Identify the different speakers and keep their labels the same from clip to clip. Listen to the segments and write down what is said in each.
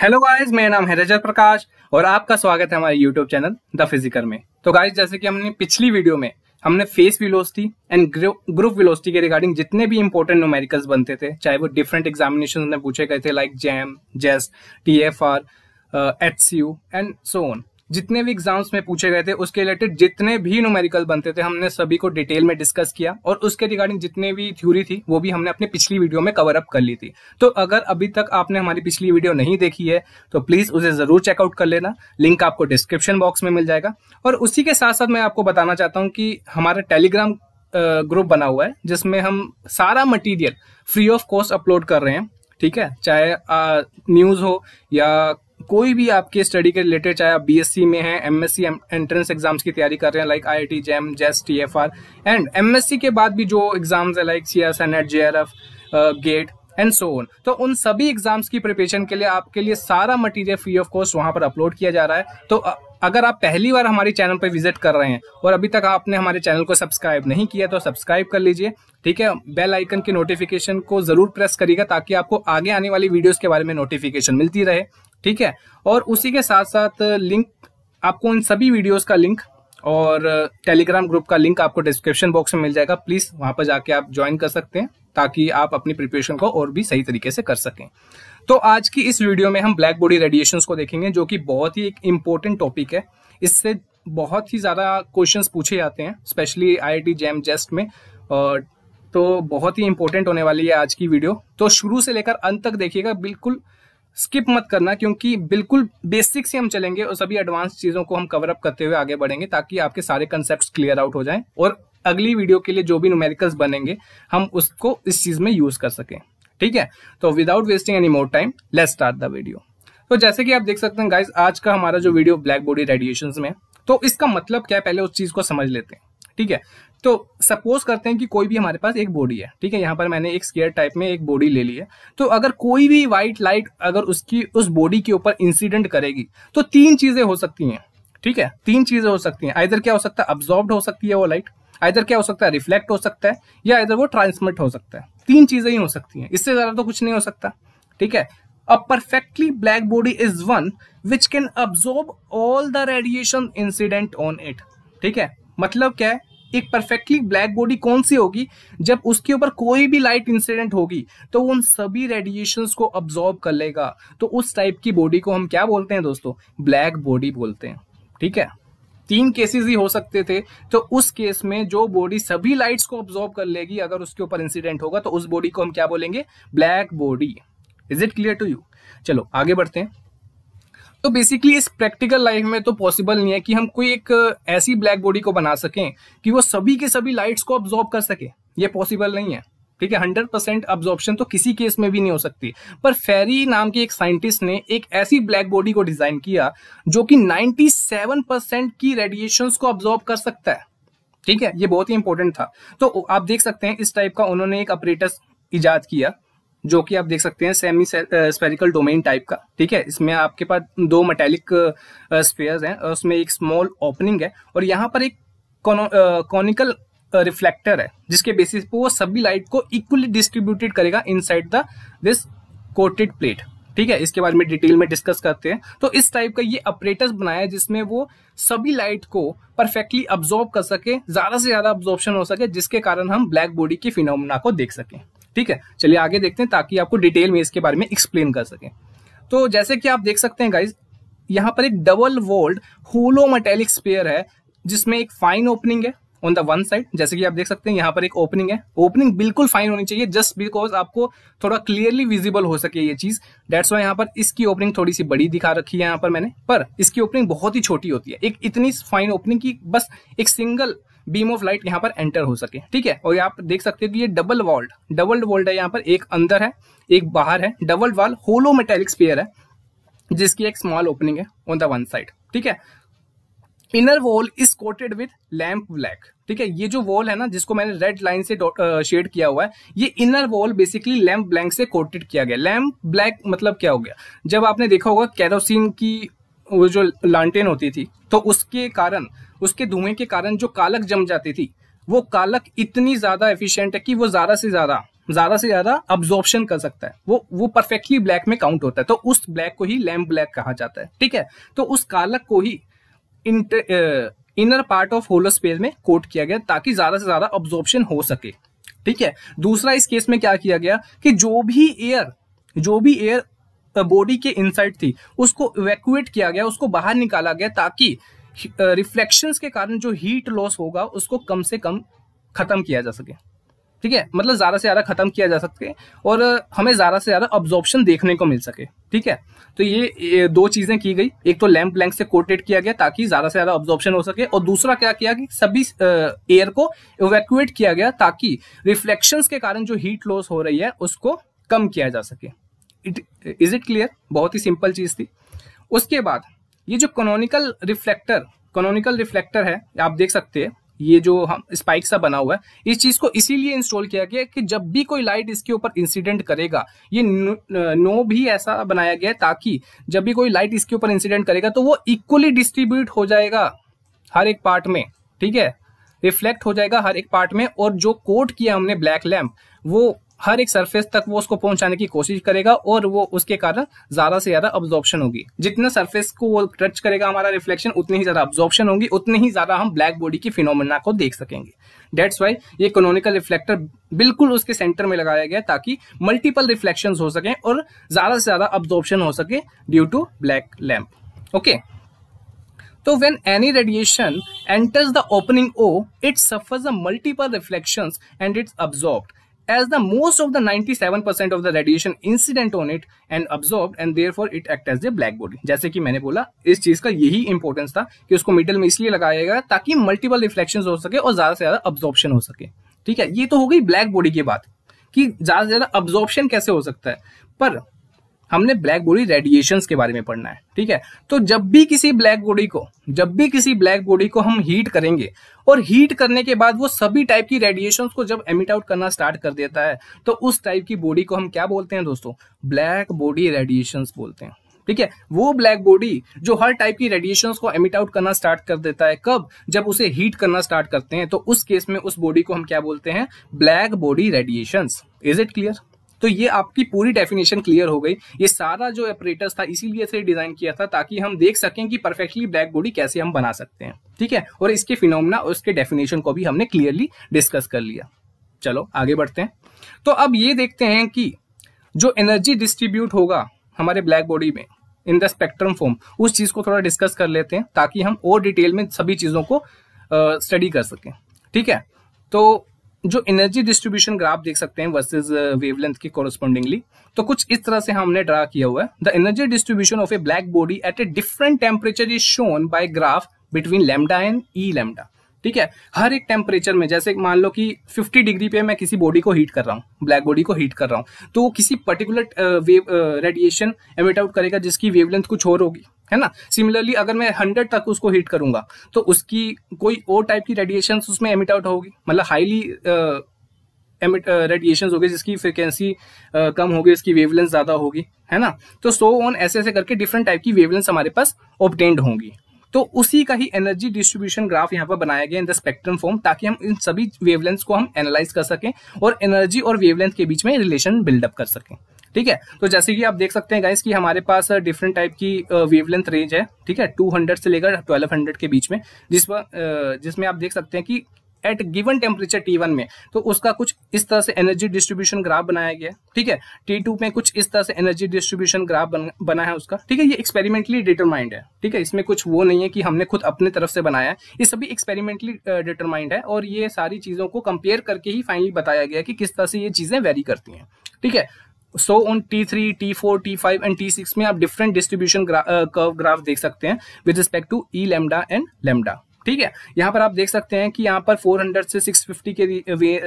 Speaker 1: Hello guys, मेरा नाम है रजत प्रकाश और आपका स्वागत है हमारे यूट्यूब चैनल द फिजिकर में। तो गाइस, जैसे कि हमने पिछली वीडियो में हमने face velocity and group velocity के रिगार्डिंग जितने भी इंपॉर्टेंट न्यूमेरिकल्स बनते थे, चाहे वो डिफरेंट एग्जामिनेशन में पूछे गए थे like JAM, JEST, TIFR, HCU and so on, जितने भी एग्जाम्स में पूछे गए थे उसके रिलेटेड जितने भी न्यूमेरिकल बनते थे हमने सभी को डिटेल में डिस्कस किया और उसके रिगार्डिंग जितने भी थ्योरी थी वो भी हमने अपनी पिछली वीडियो में कवर अप कर ली थी। तो अगर अभी तक आपने हमारी पिछली वीडियो नहीं देखी है तो प्लीज उसे जरूर चेकआउट कर लेना, लिंक आपको डिस्क्रिप्शन बॉक्स में मिल जाएगा। और उसी के साथ साथ मैं आपको बताना चाहता हूँ कि हमारा टेलीग्राम ग्रुप बना हुआ है जिसमें हम सारा material free of cost upload कर रहे हैं। ठीक है, चाहे न्यूज हो या कोई भी आपके स्टडी के रिलेटेड, चाहे आप बीएससी में हैं, एमएससी एंट्रेंस एग्जाम्स की तैयारी कर रहे हैं like IIT, JAM, JEST, TIFR and MSc के बाद भी जो एग्जाम्स है like CS, NET, JRF, GATE and so on, तो उन सभी एग्जाम्स की प्रिपरेशन के लिए आपके लिए सारा मटेरियल फ्री ऑफ कॉस्ट वहां पर अपलोड किया जा रहा है। तो अगर आप पहली बार हमारे चैनल पर विजिट कर रहे हैं और अभी तक आपने हमारे चैनल को सब्सक्राइब नहीं किया तो सब्सक्राइब कर लीजिए। ठीक है, बेल आइकन की नोटिफिकेशन को जरूर प्रेस करिएगा ताकि आपको आगे आने वाली वीडियोस के बारे में नोटिफिकेशन मिलती रहे। ठीक है, और उसी के साथ साथ लिंक आपको इन सभी वीडियोस का लिंक और टेलीग्राम ग्रुप का लिंक आपको डिस्क्रिप्शन बॉक्स में मिल जाएगा। प्लीज वहां पर जाके आप ज्वाइन कर सकते हैं ताकि आप अपनी प्रिपरेशन को और भी सही तरीके से कर सकें। तो आज की इस वीडियो में हम ब्लैक बॉडी रेडिएशंस को देखेंगे, जो कि बहुत ही एक इम्पोर्टेंट टॉपिक है। इससे बहुत ही ज्यादा क्वेश्चंस पूछे जाते हैं स्पेशली आईआईटी, जैम, जेस्ट में, और तो बहुत ही इंपॉर्टेंट होने वाली है आज की वीडियो। तो शुरू से लेकर अंत तक देखिएगा, बिल्कुल स्किप मत करना, क्योंकि बिल्कुल बेसिक से हम चलेंगे और सभी एडवांस चीजों को हम कवर अप करते हुए आगे बढ़ेंगे ताकि आपके सारे कंसेप्ट क्लियर आउट हो जाएं और अगली वीडियो के लिए जो भी न्यूमेरिकल्स बनेंगे हम उसको इस चीज में यूज कर सकें। ठीक है, तो without wasting any more time let's start the video. तो जैसे कि आप देख सकते हैं गाइस, आज का हमारा जो वीडियो ब्लैक बॉडी रेडिएशंस में, तो इसका मतलब क्या है पहले उस चीज को समझ लेते हैं। ठीक है, तो सपोज करते हैं कि कोई भी हमारे पास एक बॉडी है। ठीक है, यहाँ पर मैंने एक स्क्वायर टाइप में एक बॉडी ले ली है। तो अगर कोई भी व्हाइट लाइट अगर उसकी उस बॉडी के ऊपर इंसिडेंट करेगी तो तीन चीजें हो सकती हैं। ठीक है, तीन चीजें हो सकती हैं। आइदर क्या हो सकता है, अब्सॉर्ब्ड हो सकती है वो लाइट, आइदर क्या हो सकता है, रिफ्लेक्ट हो सकता है, या आइदर वो ट्रांसमिट हो सकता है। तीन चीजें ही हो सकती हैं, इससे ज्यादा तो कुछ नहीं हो सकता। ठीक है, अ perfectly black body is one which can absorb all the radiation incident on it. ठीक है, मतलब क्या है, एक परफेक्टली ब्लैक बॉडी कौन सी होगी, जब उसके ऊपर कोई भी लाइट इंसिडेंट होगी तो उन सभी रेडिएशंस को अब्सॉर्ब कर लेगा। तो उस टाइप की बॉडी को हम क्या बोलते हैं दोस्तों, ब्लैक बॉडी बोलते हैं। ठीक है, तीन केसेस ही हो सकते थे, तो उस केस में जो बॉडी सभी लाइट्स को अब्सॉर्ब कर लेगी अगर उसके ऊपर इंसिडेंट होगा तो उस बॉडी को हम क्या बोलेंगे, black body. Is it clear to you? चलो आगे बढ़ते हैं। तो बेसिकली इस प्रैक्टिकल लाइफ में तो पॉसिबल नहीं है कि हम कोई एक ऐसी ब्लैक बॉडी को बना सकें कि वो सभी के सभी लाइट्स को अब्सॉर्ब कर सके, ये पॉसिबल नहीं है। ठीक है, 100% अब्सॉर्प्शन तो किसी केस में भी नहीं हो सकती। पर फेरी नाम के एक साइंटिस्ट ने एक ऐसी ब्लैक बॉडी को डिजाइन किया जो कि 97% की रेडिएशंस को अब्सॉर्ब कर सकता है। ठीक है, ये बहुत ही इंपॉर्टेंट था। तो आप देख सकते हैं इस टाइप का उन्होंने एक अपरेटस इजाद किया जो कि आप देख सकते हैं सेमी स्फेरिकल डोमेन टाइप का। ठीक है, इसमें आपके पास दो मेटेलिक स्फीयर्स हैं और उसमें एक स्मॉल ओपनिंग है और यहाँ पर एक कॉनिकल रिफ्लेक्टर है जिसके बेसिस पे वो सभी लाइट को इक्वली डिस्ट्रीब्यूटेड करेगा inside the this coated plate. ठीक है, इसके बारे में डिटेल में डिस्कस करते हैं। तो इस टाइप का ये अपरेटस बनाया जिसमें वो सभी लाइट को परफेक्टली अब्सॉर्ब कर सके, ज्यादा से ज्यादा अब्सॉर्प्शन हो सके, जिसके कारण हम ब्लैक बॉडी के फिनोमेना को देख सकें। ठीक है, चलिए आगे देखते हैं ताकि आपको डिटेल में इसके बारे में एक्सप्लेन कर सकें। तो जैसे कि आप देख सकते हैं गाइज, यहाँ पर एक डबल वॉल्ड होलो मेटेलिक स्फीयर है जिसमें एक फाइन ओपनिंग है ऑन द वन साइड। जैसे कि आप देख सकते हैं यहाँ पर एक ओपनिंग है, ओपनिंग बिल्कुल फाइन होनी चाहिए जस्ट बिकॉज आपको थोड़ा क्लियरली विजिबल हो सके ये चीज। डेट्स वाई यहाँ पर इसकी ओपनिंग थोड़ी सी बड़ी दिखा रखी है यहाँ पर मैंने, पर इसकी ओपनिंग बहुत ही छोटी होती है। एक इतनी फाइन ओपनिंग की बस एक सिंगल बीम ऑफ लाइट यहाँ पर एंटर हो सके। ठीक है, और आप देख सकते हैं कि ये डबल वॉल्ड है, यहाँ पर एक अंदर है एक बाहर है, डबल वॉल होलो मेटेलिक स्फीयर है जिसकी एक स्मॉल ओपनिंग है ऑन द वन साइड। ठीक है, inner wall is coated with lamp black. ठीक है, ये जो वॉल है ना जिसको मैंने रेड लाइन से शेड किया हुआ है, ये inner wall basically lamp black से कोटेड किया गया। लैम्प ब्लैक मतलब क्या हो गया, जब आपने देखा होगा केरोसिन की वो जो लालटेन होती थी तो उसके कारण, उसके धुएं के कारण जो कालक जम जाती थी, वो कालक इतनी ज्यादा एफिशिएंट है कि वो ज्यादा से ज्यादा ज्यादा से ज्यादा अब्जॉर्प्शन कर सकता है, वो परफेक्टली ब्लैक में काउंट होता है, तो उस ब्लैक को ही लैम्प ब्लैक कहा जाता है। ठीक है, तो उस कालक को ही inner part of hollow space में कोट किया गया ताकि ज्यादा से ज्यादा अब्जॉर्प्शन हो सके। ठीक है, दूसरा इस केस में क्या किया गया कि जो भी एयर बॉडी के इनसाइड थी उसको इवैक्यूएट किया गया, उसको बाहर निकाला गया ताकि रिफ्लेक्शंस के कारण जो हीट लॉस होगा उसको कम से कम खत्म किया जा सके। ठीक है, मतलब ज्यादा से ज्यादा खत्म किया जा सके और हमें ज्यादा से ज्यादा अब्जॉर्प्शन देखने को मिल सके। ठीक है, तो ये दो चीजें की गई, एक तो लैम्प ब्लैंक से कोटेड किया गया ताकि ज्यादा से ज्यादा अब्जॉर्प्शन हो सके, और दूसरा क्या किया कि सभी एयर को इवैक्यूएट किया गया ताकि रिफ्लेक्शंस के कारण जो हीट लॉस हो रही है उसको कम किया जा सके। Is it clear? बहुत ही सिंपल चीज थी। उसके बाद ये जो कॉनोनिकल रिफ्लेक्टर है, आप देख सकते हैं ये जो हम स्पाइक सा बना हुआ है, इस चीज को इसीलिए इंस्टॉल किया गया कि जब भी कोई लाइट इसके ऊपर इंसिडेंट करेगा, ये नो भी ऐसा बनाया गया है ताकि जब भी कोई लाइट इसके ऊपर इंसिडेंट करेगा तो वो इक्वली डिस्ट्रीब्यूट हो जाएगा हर एक पार्ट में। ठीक है, रिफ्लेक्ट हो जाएगा हर एक पार्ट में, और जो कोट किया हमने ब्लैक लैम्प वो हर एक सरफेस तक वो उसको पहुंचाने की कोशिश करेगा, और वो उसके कारण ज्यादा से ज्यादा अब्जॉर्प्शन होगी। जितना सरफेस को वो टच करेगा हमारा रिफ्लेक्शन, उतनी ही ज्यादा अब्जॉर्प्शन होगी, उतनी ही ज्यादा हम ब्लैक बॉडी की फिनोमेना को देख सकेंगे। दैट्स वाई ये कैनोनिकल रिफ्लेक्टर बिल्कुल उसके सेंटर में लगाया गया ताकि मल्टीपल रिफ्लेक्शंस हो सके और ज्यादा से ज्यादा अब्जॉर्प्शन हो सके due to black lamp. Okay, तो when any radiation enters the opening O, it suffers a multiple reflections and it's absorbed. As the most of the 97% of the radiation incident on it and absorbed, and therefore it act as a black body. जैसे कि मैंने बोला, इस चीज का यही importance था कि उसको मिडल में इसलिए लगाया गया ताकि मल्टीपल रिफ्लेक्शंस हो सके और ज्यादा से ज्यादा अब्जॉर्प्शन हो सके। ठीक है, ये तो हो गई ब्लैक बॉडी की बात कि ज्यादा से ज्यादा अब्जॉर्प्शन कैसे हो सकता है, पर हमने ब्लैक बॉडी रेडिएशंस के बारे में पढ़ना है। ठीक है, तो जब भी किसी ब्लैक बॉडी को हम हीट करेंगे और हीट करने के बाद वो सभी टाइप की रेडिएशंस को जब एमिट आउट करना स्टार्ट कर देता है, तो उस टाइप की बॉडी को हम क्या बोलते हैं दोस्तों? ब्लैक बॉडी रेडिएशंस बोलते हैं। ठीक है, वो ब्लैक बॉडी जो हर टाइप की रेडिएशंस को एमिट आउट करना स्टार्ट कर देता है, कब? जब उसे हीट करना स्टार्ट करते हैं, तो उस केस में उस बॉडी को हम क्या बोलते हैं? Black body radiations. Is it clear? तो ये आपकी पूरी डेफिनेशन क्लियर हो गई। ये सारा जो ऑपरेटर्स था इसीलिए से डिजाइन किया था ताकि हम देख सकें कि परफेक्टली ब्लैक बॉडी कैसे हम बना सकते हैं। ठीक है, और इसके फिनोमेना और उसके डेफिनेशन को भी हमने क्लियरली डिस्कस कर लिया। चलो आगे बढ़ते हैं। तो अब ये देखते हैं कि जो एनर्जी डिस्ट्रीब्यूट होगा हमारे ब्लैक बॉडी में इन द स्पेक्ट्रम फॉर्म, उस चीज को थोड़ा डिस्कस कर लेते हैं ताकि हम और डिटेल में सभी चीजों को स्टडी कर सकें। ठीक है, तो जो एनर्जी डिस्ट्रीब्यूशन ग्राफ देख सकते हैं वर्सेस वेवलेंथ के कोरस्पॉन्डिंगली, तो कुछ इस तरह से हमने ड्रा किया हुआ है। The energy distribution of a black body at a different temperature is shown by graph between lambda and E lambda. ठीक है, हर एक टेम्परेचर में, जैसे मान लो कि 50 डिग्री पे मैं किसी बॉडी को हीट कर रहा हूँ, ब्लैक बॉडी को हीट कर रहा हूँ, तो वो किसी particular wave radiation emit out करेगा जिसकी वेवलेंथ कुछ और होगी, है ना। सिमिलरली अगर मैं 100 तक उसको हीट करूंगा तो उसकी कोई और टाइप की रेडिएशन उसमें एमिट आउट होगी, मतलब हाईली एमिट रेडिएशन होगी जिसकी फ्रिक्वेंसी कम होगी, इसकी वेवलेंथ ज्यादा होगी, है ना। तो सो ऑन ऐसे करके डिफरेंट टाइप की वेवलेंथ हमारे पास ऑब्टेन्ड होंगी। तो उसी का ही एनर्जी डिस्ट्रीब्यूशन ग्राफ यहाँ पर बनाया गया इन द स्पेक्ट्रम फॉर्म ताकि हम इन सभी वेवलेंथ्स को हम एनालाइज कर सकें और एनर्जी और वेवलेंथ के बीच में रिलेशन बिल्डअप कर सकें। ठीक है, तो जैसे कि आप देख सकते हैं गाइस कि हमारे पास डिफरेंट टाइप की वेवलेंथ रेंज है। ठीक है, 200 से लेकर 1200 के बीच में, जिसमें आप देख सकते हैं कि एट गिवन टेम्परेचर T1 में तो उसका कुछ इस तरह से एनर्जी डिस्ट्रीब्यूशन ग्राफ बनाया गया। ठीक है, T2 में कुछ इस तरह से एनर्जी डिस्ट्रीब्यूशन ग्राफ बना है उसका। ठीक है, ये एक्सपेरिमेंटली डिटरमाइंड है। ठीक है, इसमें कुछ वो नहीं है कि हमने खुद अपने तरफ से बनाया है, ये सभी एक्सपेरिमेंटली डिटरमाइंड है और ये सारी चीजों को कंपेयर करके ही फाइनली बताया गया कि किस तरह से ये चीजें वेरी करती हैं। ठीक है, so on T3, T4, T5 and T6 में आप डिफरेंट डिस्ट्रीब्यूशन कर्व ग्राफ देख सकते हैं with respect to E lambda and lambda. ठीक है, यहाँ पर आप देख सकते हैं कि यहाँ पर 400 से 650 के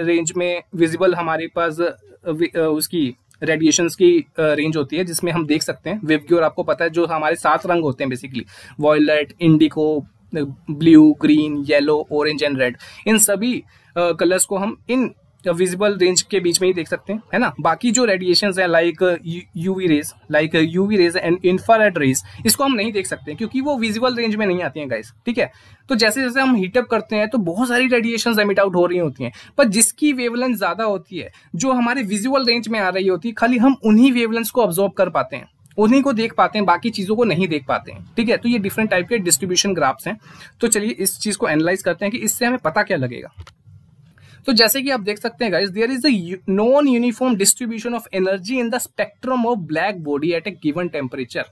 Speaker 1: रेंज में विजिबल हमारे पास उसकी रेडिएशंस की रेंज होती है, जिसमें हम देख सकते हैं वेवग्योर, आपको पता है जो हमारे 7 रंग होते हैं basically, violet, indigo, blue, green, yellow, orange and red, इन सभी कलर्स को हम इन विजिबल रेंज के बीच में ही देख सकते हैं, है ना। बाकी जो रेडिएशंस है like UV rays and infrared rays, इसको हम नहीं देख सकते क्योंकि वो विजिबल रेंज में नहीं आती हैं गाइस, ठीक है। तो जैसे जैसे हम हीटअप करते हैं तो बहुत सारी रेडिएशंस एमिट आउट हो रही होती हैं, पर जिसकी वेवलेंथ ज्यादा होती है, जो हमारे विजुअल रेंज में आ रही होती है, खाली हम उन्हीं वेवलेंथ्स को ऑब्जॉर्व कर पाते हैं, उन्हीं को देख पाते हैं, बाकी चीजों को नहीं देख पाते हैं, ठीक है। तो ये डिफरेंट टाइप के डिस्ट्रीब्यूशन ग्राफ्स हैं। तो चलिए इस चीज को एनालाइज करते हैं कि इससे हमें पता क्या लगेगा। तो जैसे कि आप देख सकते हैं guys, there is a non uniform distribution of energy in the spectrum of black body at a given temperature,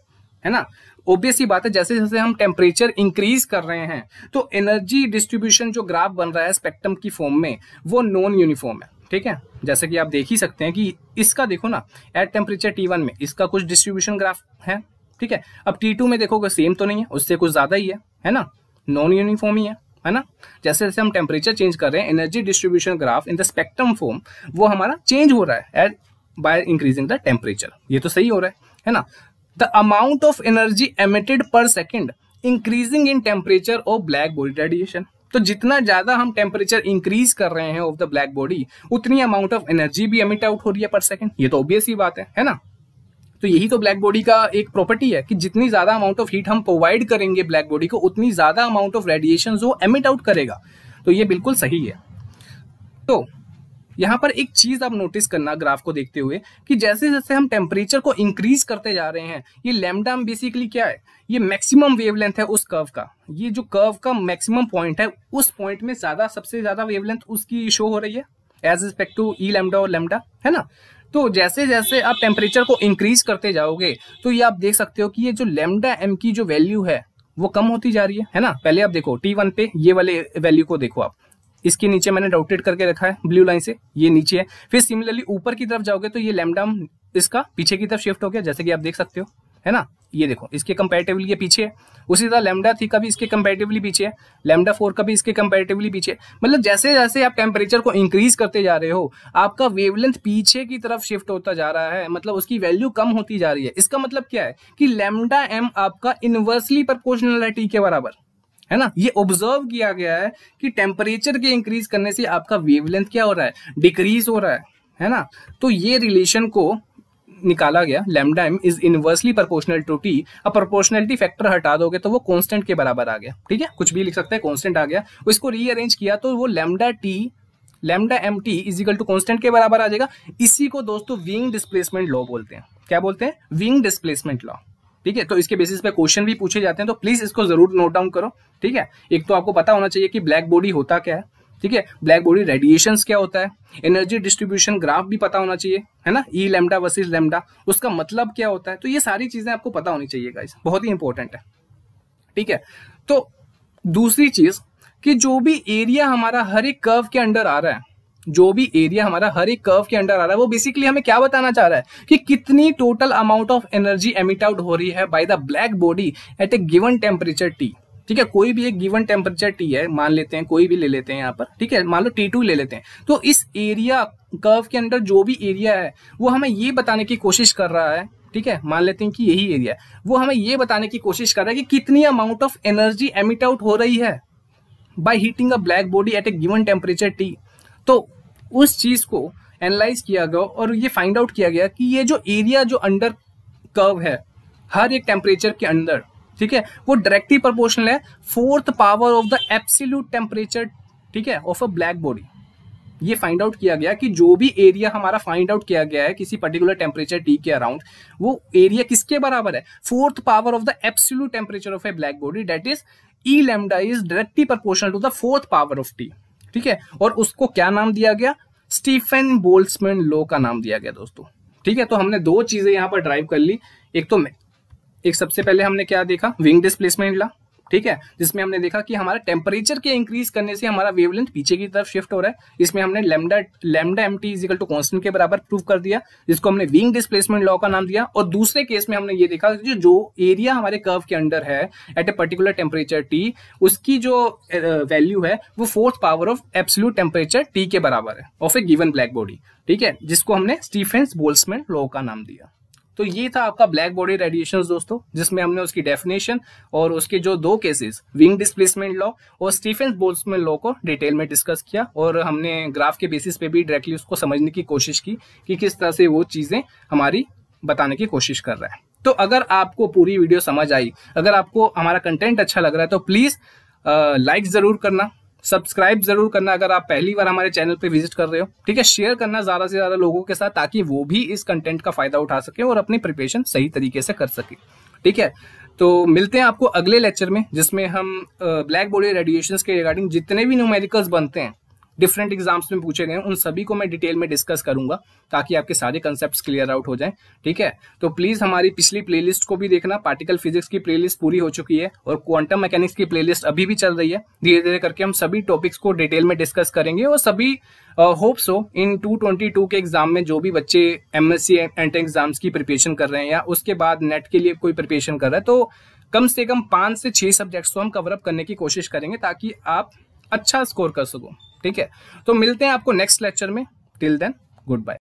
Speaker 1: है ना। ऑब्वियस ही बात है, जैसे जैसे हम टेम्परेचर इंक्रीज कर रहे हैं तो एनर्जी डिस्ट्रीब्यूशन जो ग्राफ बन रहा है स्पेक्ट्रम की फॉर्म में, वो नॉन यूनिफॉर्म है, ठीक है। जैसे कि आप देख ही सकते हैं कि इसका देखो ना, एट टेम्परेचर T1 में इसका कुछ डिस्ट्रीब्यूशन ग्राफ है, ठीक है। अब T2 में देखोगे सेम तो नहीं है, उससे कुछ ज्यादा ही है ना, नॉन यूनिफॉर्म ही है ना। जैसे जैसे हम टेम्परेचर चेंज कर रहे हैं, energy distribution graph in the spectrum form वो हमारा चेंज हो रहा है at by increasing the temperature, ये तो सही हो रहा है ना। The amount of energy emitted per second increasing in temperature of black body radiation, तो जितना ज्यादा हम टेम्परेचर इंक्रीज कर रहे हैं ऑफ द ब्लैक बॉडी, उतनी अमाउंट ऑफ एनर्जी भी एमिट आउट हो रही है पर सेकंड, ये तो ऑब्वियस ही बात है ना। तो यही तो ब्लैक बॉडी का एक प्रॉपर्टी है कि जितनी ज्यादा अमाउंट ऑफ हीट हम प्रोवाइड करेंगे ब्लैक बॉडी को, उतनी ज्यादा अमाउंट ऑफ रेडिएशन वो एमिट आउट करेगा। तो ये बिल्कुल सही है। तो यहाँ पर एक चीज आप नोटिस करना ग्राफ को देखते हुए कि जैसे जैसे हम टेम्परेचर को इंक्रीज करते जा रहे हैं, ये लैम्डा बेसिकली क्या है, ये मैक्सिमम वेवलेंथ है उस कर्व का, ये जो कर्व का मैक्सिमम पॉइंट है, उस पॉइंट में सबसे ज्यादा वेवलेंथ उसकी शो हो रही है as respect to E lambda और लैम्डा, है ना। तो जैसे जैसे आप टेम्परेचर को इंक्रीज करते जाओगे तो ये आप देख सकते हो कि ये जो लैम्डा एम की जो वैल्यू है वो कम होती जा रही है ना। पहले आप देखो T1 पे ये वाले वैल्यू को देखो आप, इसके नीचे मैंने डॉटेड करके रखा है ब्लू लाइन से, ये नीचे है। फिर सिमिलरली ऊपर की तरफ जाओगे तो ये लैम्डा इसका पीछे की तरफ शिफ्ट हो गया, जैसे कि आप देख सकते हो, है ना। ये देखो इसके कंपैरेटिवली ये पीछे है। उसी तरह लैम्डा 3 का भी इसके कंपैरेटिवली पीछे है, लैम्डा 4 का भी इसके कंपैरेटिवली पीछे है। मतलब जैसे जैसे आप टेम्परेचर को इंक्रीज करते जा रहे हो, आपका वेवलेंथ पीछे की तरफ शिफ्ट होता जा रहा है, मतलब उसकी वैल्यू कम होती जा रही है। इसका मतलब क्या है कि लैम्डा एम आपका इनवर्सली प्रोपोर्शनल है T के बराबर, है ना। ये ऑब्जर्व किया गया है कि टेम्परेचर के इंक्रीज करने से आपका वेवलेंथ क्या हो रहा है, डिक्रीज हो रहा है ना। तो ये रिलेशन को निकाला गया, lambda M is inversely proportional to T. अब प्रोपोर्शनलिटी फैक्टर हटा दोगे तो वो कांस्टेंट के बराबर आ गया, ठीक है, कुछ भी लिख सकते हैं, कांस्टेंट आ गया। इसको रीअरेंज किया तो वो lambda M T is equal to constant के बराबर आ जाएगा। इसी को दोस्तों विंग डिस्प्लेसमेंट लॉ बोलते हैं। क्या बोलते हैं? विंग डिस्प्लेसमेंट लॉ, ठीक है। तो इसके बेसिस पे क्वेश्चन भी पूछे जाते हैं, तो प्लीज इसको जरूर नोट डाउन करो, ठीक है। एक तो आपको पता होना चाहिए कि ब्लैक बॉडी होता क्या है, ठीक है, ब्लैक बॉडी रेडिएशंस क्या होता है, एनर्जी डिस्ट्रीब्यूशन ग्राफ भी पता होना चाहिए, है ना, ई लैम्डा वर्सेस लैम्डा, उसका मतलब क्या होता है। तो ये सारी चीजें आपको पता होनी चाहिए गाइस, बहुत ही इंपॉर्टेंट है, ठीक है। तो दूसरी चीज कि जो भी एरिया हमारा हर एक कर्व के अंडर आ रहा है, जो भी एरिया हमारा हर एक कर्व के अंडर आ रहा है, वो बेसिकली हमें क्या बताना चाह रहा है कि कितनी total amount of energy emit out हो रही है by the black body at a given temperature T, ठीक है। कोई भी एक गिवन टेम्परेचर टी है, मान लेते हैं, कोई भी ले लेते हैं यहाँ पर, ठीक है, मान लो T2 ले लेते हैं। तो इस एरिया कर्व के अंदर जो भी एरिया है वो हमें ये बताने की कोशिश कर रहा है, ठीक है, मान लेते हैं कि यही एरिया है, वो हमें ये बताने की कोशिश कर रहा है कि कितनी amount of energy emit out हो रही है by heating a black body at a given temperature T. तो उस चीज को एनालाइज किया गया और ये फाइंड आउट किया गया कि ये जो एरिया जो अंडर कर्व है हर एक टेम्परेचर के अंदर, ठीक है, वो डायरेक्टली प्रोपोर्शनल है 4th power of the absolute temperature, ठीक है, ऑफ अ ब्लैक बॉडी। ये फाइंड आउट किया गया कि जो भी एरिया हमारा फाइंड आउट किया गया है किसी पर्टिकुलर टेम्परेचर टी के अराउंड, वो एरिया किसके बराबर है, 4th power of the absolute temperature of a black body, that is E lambda is directly proportional to the 4th power of T, ठीक है। और उसको क्या नाम दिया गया? स्टीफन बोल्ट्जमैन लॉ का नाम दिया गया दोस्तों, ठीक है। तो हमने दो चीजें यहां पर ड्राइव कर ली। एक सबसे पहले हमने क्या देखा, विंग डिस्प्लेसमेंट लॉ, ठीक है, जिसमें हमने देखा कि हमारा टेम्परेचर के इंक्रीज करने से हमारा वेवलेंथ पीछे की तरफ शिफ्ट हो रहा है। इसमें हमने lambda M T is equal to constant के बराबर प्रूव कर दिया, जिसको हमने विंग डिस्प्लेसमेंट लॉ का नाम दिया। और दूसरे केस में हमने ये देखा कि जो एरिया हमारे कर्व के अंडर है at a particular temperature T, उसकी जो वैल्यू है वो 4th power of absolute temperature T के बराबर है of a given black body, ठीक है, जिसको हमने स्टीफन बोल्ट्जमैन लॉ का नाम दिया। तो ये था आपका ब्लैक बॉडी रेडिएशंस दोस्तों, जिसमें हमने उसकी डेफिनेशन और उसके जो 2 केसेस विंग डिस्प्लेसमेंट लॉ और स्टीफेन बोल्ट्जमैन लॉ को डिटेल में डिस्कस किया, और हमने ग्राफ के बेसिस पे भी डायरेक्टली उसको समझने की कोशिश की कि किस तरह से वो चीजें हमारी बताने की कोशिश कर रहा है। तो अगर आपको पूरी वीडियो समझ आई, अगर आपको हमारा कंटेंट अच्छा लग रहा है, तो प्लीज लाइक जरूर करना, सब्सक्राइब जरूर करना अगर आप पहली बार हमारे चैनल पे विजिट कर रहे हो, ठीक है। शेयर करना ज्यादा से ज्यादा लोगों के साथ, ताकि वो भी इस कंटेंट का फायदा उठा सके और अपनी प्रिपरेशन सही तरीके से कर सके, ठीक है। तो मिलते हैं आपको अगले लेक्चर में, जिसमें हम ब्लैक बॉडी रेडिएशंस के रिगार्डिंग जितने भी न्यूमेरिकल्स बनते हैं डिफरेंट एग्जाम्स में पूछे गए हैं, उन सभी को मैं डिटेल में डिस्कस करूंगा, ताकि आपके सारे कंसेप्ट्स क्लियर आउट हो जाएं, ठीक है। तो प्लीज हमारी पिछली प्लेलिस्ट को भी देखना। पार्टिकल फिजिक्स की प्लेलिस्ट पूरी हो चुकी है और क्वांटम मैकेनिक्स की प्लेलिस्ट अभी भी चल रही है। धीरे धीरे करके हम सभी टॉपिक्स को डिटेल में डिस्कस करेंगे, और सभी होप्स हो इन 222 के एग्जाम में जो भी बच्चे MSc एंट्रेंस एग्जाम्स की प्रिपरेशन कर रहे हैं, या उसके बाद नेट के लिए कोई प्रिपरेशन कर रहा है, तो कम से कम 5 से 6 सब्जेक्ट्स को हम कवर अप करने की कोशिश करेंगे, ताकि आप अच्छा स्कोर कर सको, ठीक है। तो मिलते हैं आपको नेक्स्ट लेक्चर में। Till then, good bye.